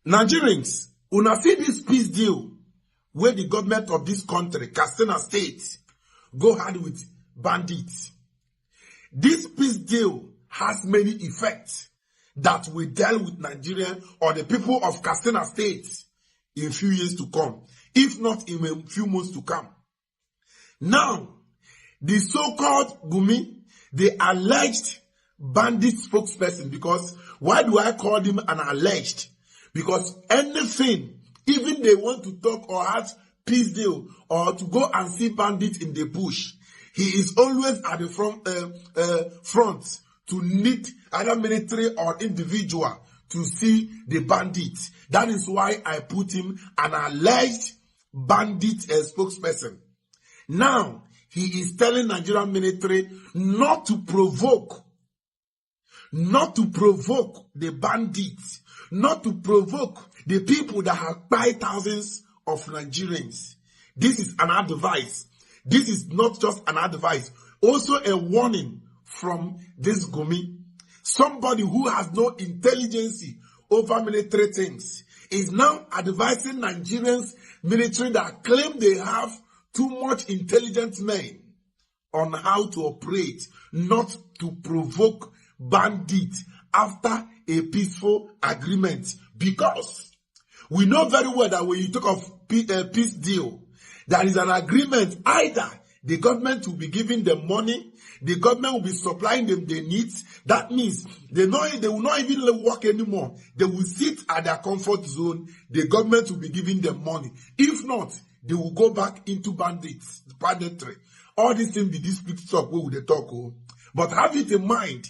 Nigerians, una see this peace deal where the government of this country, Katsina State, go hard with bandits. This peace deal has many effects that will deal with Nigeria or the people of Katsina State in a few years to come, if not in a few months to come. Now, the so-called Gumi, the alleged bandit spokesperson, because why do I call him an alleged? Because anything, even they want to talk or have peace deal or to go and see bandits in the bush, he is always at the front to need either military or individual to see the bandits. That is why I put him an alleged bandit spokesperson. Now, he is telling Nigerian military not to provoke the bandits, not to provoke the people that have died thousands of Nigerians. This is an advice. This is not just an advice, also a warning from this Gumi. Somebody who has no intelligence over military things is now advising Nigerians military that claim they have too much intelligent men on how to operate, not to provoke bandits after a peaceful agreement. Because we know very well that when you talk of peace deal, there is an agreement. Either the government will be giving them money, the government will be supplying them their needs. That means they will not even work anymore. They will sit at their comfort zone. The government will be giving them money. If not, they will go back into banditry. All these things, the dispute talk, where will they talk? Oh? But have it in mind,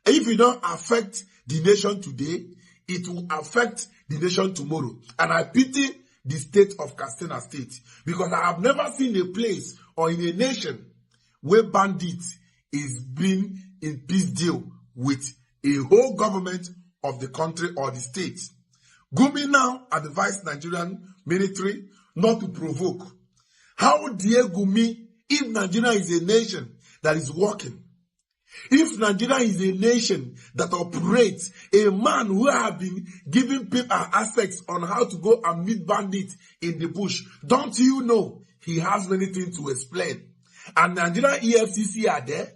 if you don't affect the nation today, it will affect the nation tomorrow. And I pity the state of Katsina State, because I have never seen a place or in a nation where bandits is being in peace deal with a whole government of the country or the state. Gumi now advised Nigerian military not to provoke. How dare Gumi, if Nigeria is a nation that is working, if Nigeria is a nation that operates, a man who has been giving people aspects on how to go and meet bandits in the bush, don't you know he has many things to explain? And Nigerian EFCC are there,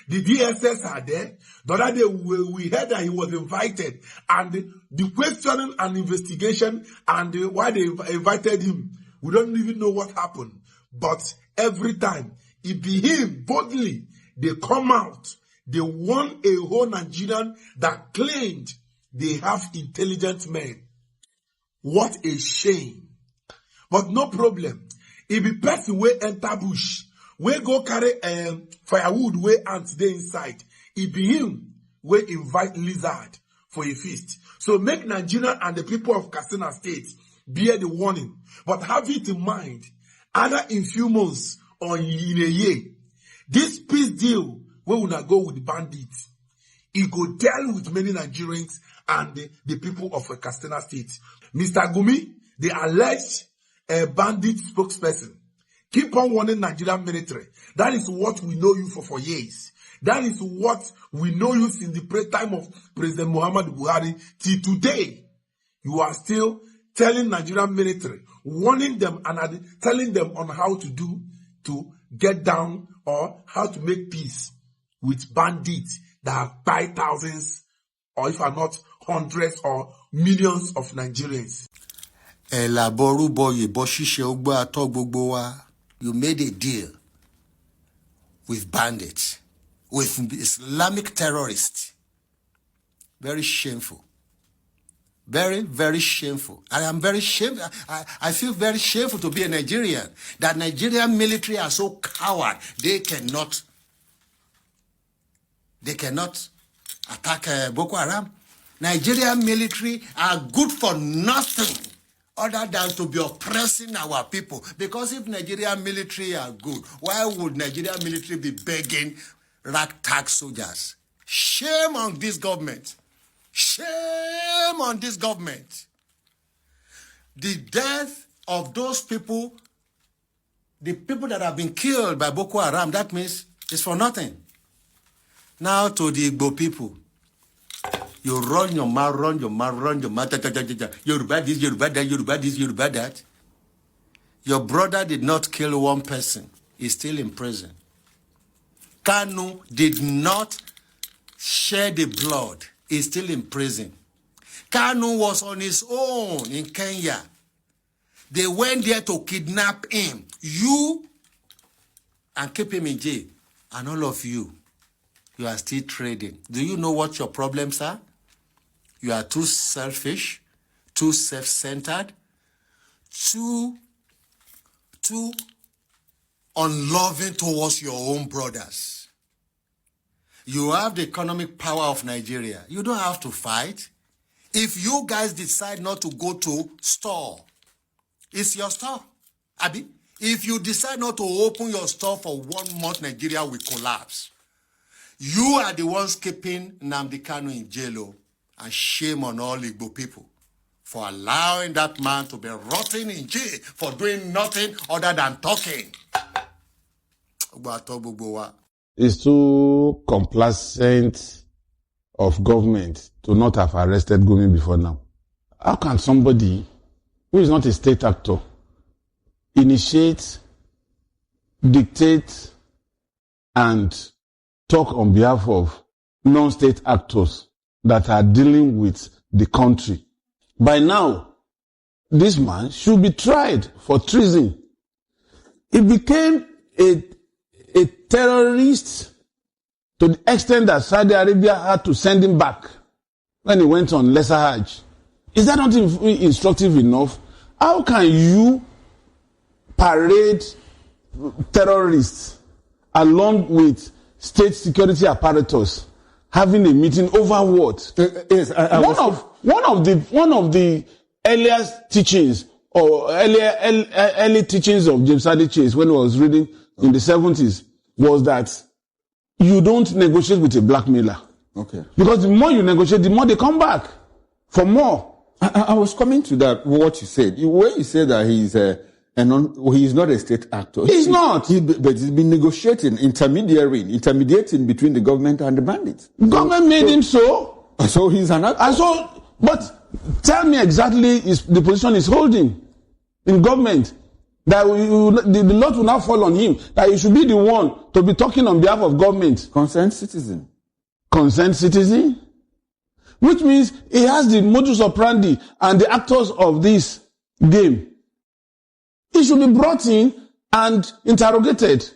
the DSS are there. The other day we heard that he was invited, and the questioning and investigation and why they invited him, we don't even know what happened. But every time it be him boldly, they come out. They won a whole Nigerian that claimed they have intelligent men. What a shame. But no problem. If a person will enter bush, will go carry firewood where ants dey inside, it be him will invite lizard for a feast. So make Nigeria and the people of Katsina State bear the warning. But have it in mind, either in few months or in a year, this peace deal where we not go with the bandits, it go deal with many Nigerians and the people of Katsina State. Mr. Gumi, the alleged bandit spokesperson, keep on warning Nigerian military. That is what we know you for years. That is what we know you since the time of President Muhammadu Buhari till today. You are still telling Nigerian military, warning them and telling them on how to do to get down or how to make peace with bandits that have died thousands, or if not hundreds or millions of Nigerians. You made a deal with bandits, with Islamic terrorists. Very shameful. Very, very shameful. I am very shameful. I feel very shameful to be a Nigerian. That Nigerian military are so coward. They cannot attack Boko Haram. Nigerian military are good for nothing other than to be oppressing our people. Because if Nigerian military are good, why would Nigerian military be begging ragtag soldiers? Shame on this government. Shame on this government. The death of those people, the people that have been killed by Boko Haram, that means it's for nothing. Now to the Igbo people. You run your mouth, run your mouth, run your mouth. Yoruba this, Yoruba that, Yoruba this, Yoruba that. Your brother did not kill one person. He's still in prison. Kanu did not shed the blood. He's still in prison. Kanu was on his own in Kenya. They went there to kidnap him. You and keep him in jail. And all of you, you are still trading. Do you know what your problems are? You are too selfish, too self-centered, too unloving towards your own brothers. You have the economic power of Nigeria. You don't have to fight. If you guys decide not to go to store, it's your store. Abi, if you decide not to open your store for 1 month, Nigeria will collapse. You are the ones keeping Nnamdi Kanu in jail, and shame on all Igbo people for allowing that man to be rotting in jail for doing nothing other than talking. It's too complacent of government to not have arrested Gumi before now. How can somebody who is not a state actor initiate, dictate, and talk on behalf of non-state actors that are dealing with the country? By now, this man should be tried for treason. He became a terrorist to the extent that Saudi Arabia had to send him back when he went on Lesser Hajj. Is that not instructive enough? How can you parade terrorists along with state security apparatus having a meeting over what? Yes, one of the earliest teachings or early teachings of James Hadley Chase when he was reading in the 70s was that you don't negotiate with a blackmailer. Okay. Because the more you negotiate, the more they come back for more. I was coming to that, what you said. When you said that he's not a state actor. He's not. But he's been negotiating, intermediating between the government and the bandits. Government made him so. So he's an actor. But tell me exactly the position he's holding in government. That the lot will now fall on him. That he should be the one to be talking on behalf of government. Concerned citizen. Concerned citizen? Which means he has the modus operandi and the actors of this game. He should be brought in and interrogated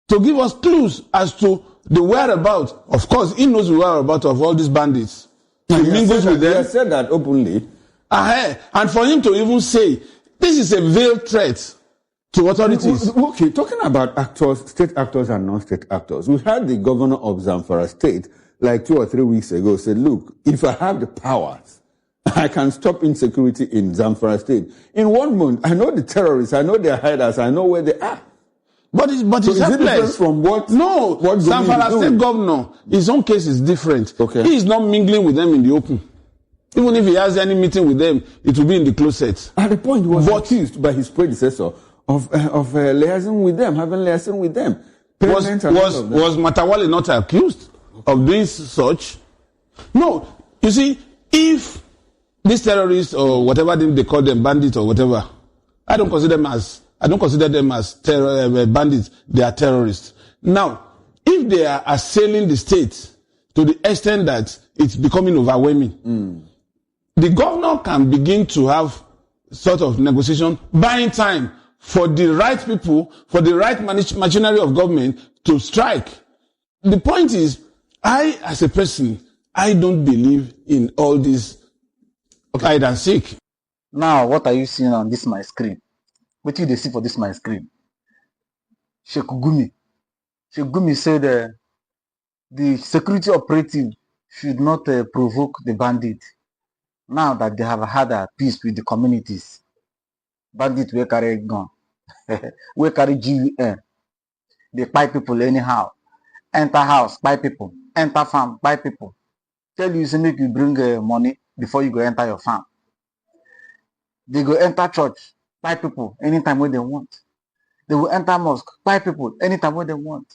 to give us clues as to the whereabouts. Of course, he knows the whereabouts of all these bandits. He mingles with them. He has said that openly. And for him to even say, this is a veiled threat to authorities. Okay, talking about actors, state actors and non-state actors. We had the governor of Zamfara State, like 2 or 3 weeks ago, said, look, if I have the powers, I can stop insecurity in Zamfara State. In 1 month, I know the terrorists, I know their hiders, I know where they are. But it's helpless. From what Zamfara State governor, his own case is different. Okay. He is not mingling with them in the open. Even if he has any meeting with them, it will be in the closet. At the point, he was accused by his predecessor of liaising with them, having liaison with them. Was Matawale not accused of doing such? No. You see, if these terrorists or whatever they call them, bandits or whatever, I don't consider them as bandits. They are terrorists. Now, if they are assailing the state to the extent that it's becoming overwhelming, the governor can begin to have sort of negotiation, buying time for the right people, for the right machinery of government to strike. The point is, I, as a person, I don't believe in all this hide and seek. Now, what are you seeing on this my screen? What do you see for this my screen? Sheik Gumi. Sheik Gumi said the security operative should not provoke the bandit. Now that they have had a peace with the communities, bandits will carry gun, will carry GUN. They buy people anyhow. Enter house, buy people. Enter farm, buy people. Tell you, say make you bring money before you go enter your farm. They go enter church, buy people anytime when they want. They will enter mosque, buy people anytime when they want.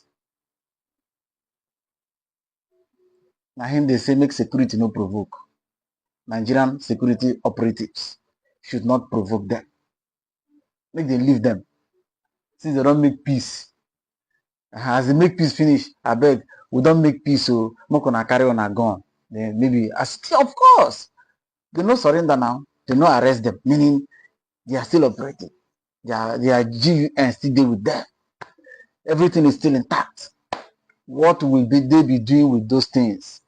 Now him they say make security no provoke. Nigerian security operatives should not provoke them. Make them leave them. Since they don't make peace. As they make peace finish, I beg, we don't make peace, so more gonna carry on a gun. Then maybe of course. They no surrender now. They no arrest them, meaning they are still operating. Their GUN still there with them. Everything is still intact. What will they be doing with those things?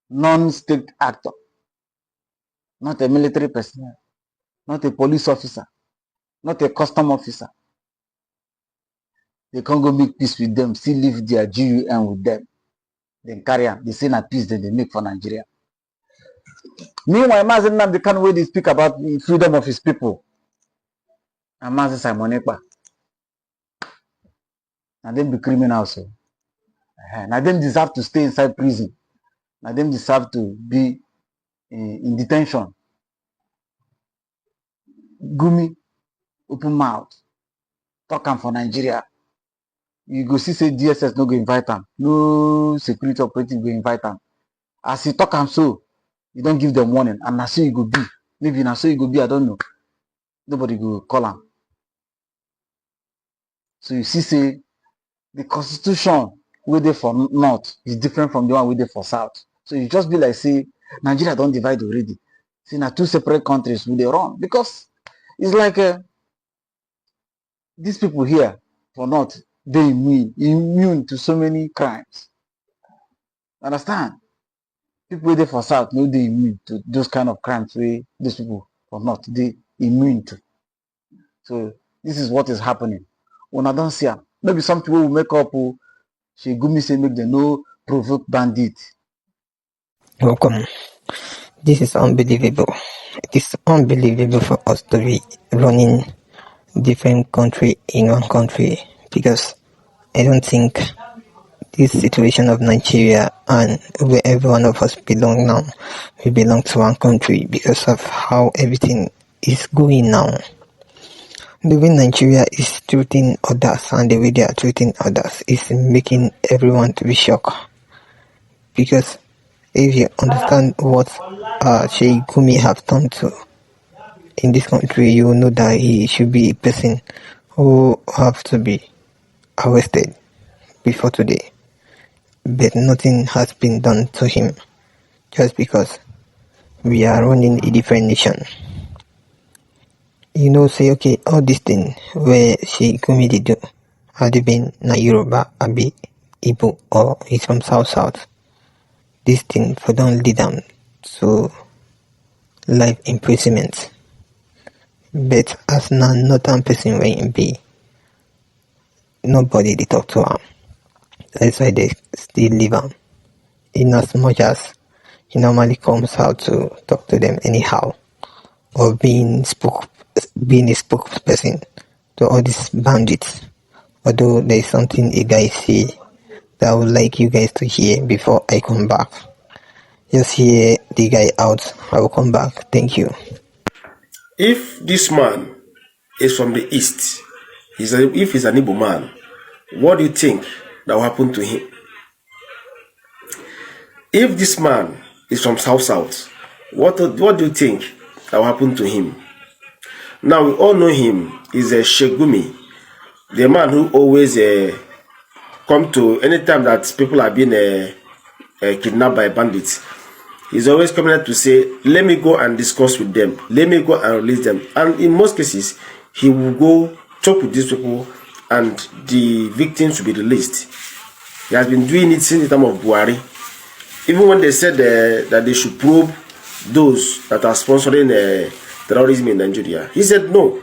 Non-state actor, not a military personnel, not a police officer, not a custom officer. They can't go make peace with them, still leave their GUN with them. Then carry on. They say na peace that they make for Nigeria. Meanwhile, Mazen Nnamdi Kanu wey dey speak about the freedom of his people. And Mazen Simon Ekpa. And them be criminals. So. Now them deserve to stay inside prison. Now them deserve to be in detention. Gumi, open mouth, talk am for Nigeria. You go see say DSS no go invite am. No security operative go invite am. As he talk am so, you don't give them warning. And na so you go be. Maybe na so you go be, I don't know. Nobody go call am. So you see say the constitution wey dey for north is different from the one wey dey for south. So you just be like say Nigeria don't divide already. See na two separate countries wey dey run, because it's like these people here for north, they immune to so many crimes. Understand? People wey dey for south no dey immune to those kind of crimes wey these people for north dey immune to. So this is what is happening. Una don see am. Maybe some people will make up Sheik Gumi say make them no provoke bandit. Welcome. This is unbelievable. It is unbelievable for us to be running different country in one country, because I don't think this situation of Nigeria and where every one of us belong now, we belong to one country because of how everything is going now. The way Nigeria is treating others and the way they are treating others is making everyone to be shocked. Because if you understand what Sheik Gumi have done to in this country, you will know that he should be a person who have to be arrested before today. But nothing has been done to him, just because we are running a different nation. You know, say, okay, all these things where Sheik Gumi did do, had they been na Yoruba, Abi, Igbo, or he's from South. This thing for don't lead them to life imprisonment. But as na northern person wey him be, nobody they talk to him. That's why they still leave him. In as much as he normally comes out to talk to them anyhow, or being a spokesperson to all these bandits. Although there is something a guy say that I would like you guys to hear before I come back. Just hear the guy out. I will come back. Thank you. If this man is from the east, if he's an Igbo man, what do you think that will happen to him? If this man is from South, what do you think that will happen to him? Now we all know him. He's a Sheik Gumi, the man who always come to anytime that people are being kidnapped by bandits. He's always coming out to say, let me go and discuss with them. Let me go and release them. And in most cases, he will go talk with these people and the victims will be released. He has been doing it since the time of Buhari. Even when they said that they should probe those that are sponsoring terrorism in Nigeria, he said no,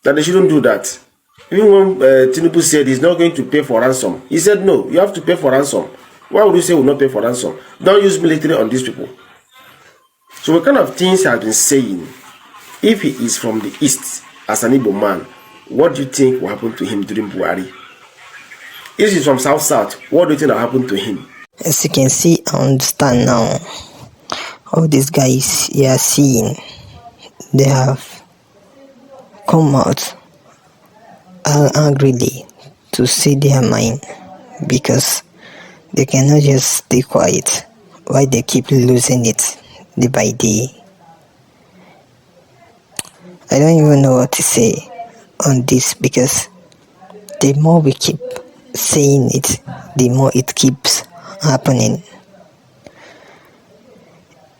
that they shouldn't do that. Even when Tinubu said he's not going to pay for ransom, he said no, you have to pay for ransom. Why would you say we will not pay for ransom? Don't use military on these people. So what kind of things he has been saying? If he is from the east as an Igbo man, what do you think will happen to him during Buhari? If he's from South, what do you think will happen to him? As you can see and understand now, all these guys you are seeing, they have come out angrily to say their mind, because They cannot just stay quiet while they keep losing it day by day. I don't even know what to say on this, because the more we keep saying it, the more it keeps happening.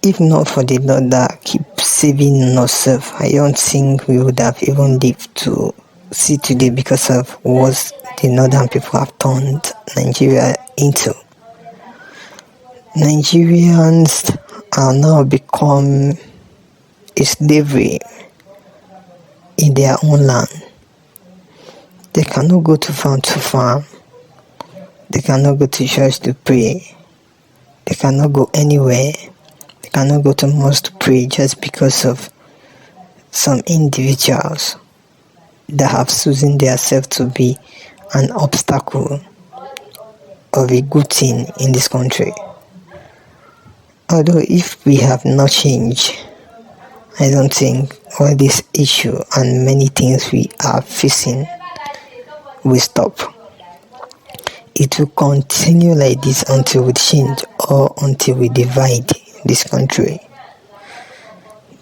If not for the Lord that keeps saving us, I don't think we would have even lived to see today, because of what the northern people have turned Nigeria into. Nigerians are now become a slavery in their own land. They cannot go to farm to farm. They cannot go to church to pray. They cannot go anywhere. They cannot go to mosque to pray, just because of some individuals that have chosen themselves to be an obstacle of a good thing in this country. Although if we have not changed, I don't think all this issue and many things we are facing will stop. It will continue like this until we change, or until we divide this country.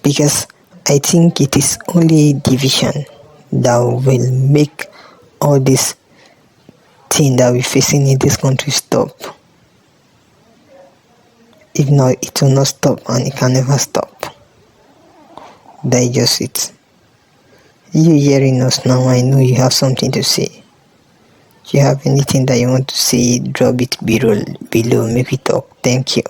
Because I think it is only division that will make all this thing that we're facing in this country stop. If not, it will not stop, and it can never stop. That is just it. You hearing us now, I know you have something to say. If you have anything that you want to say, drop it below. Make it talk. Thank you.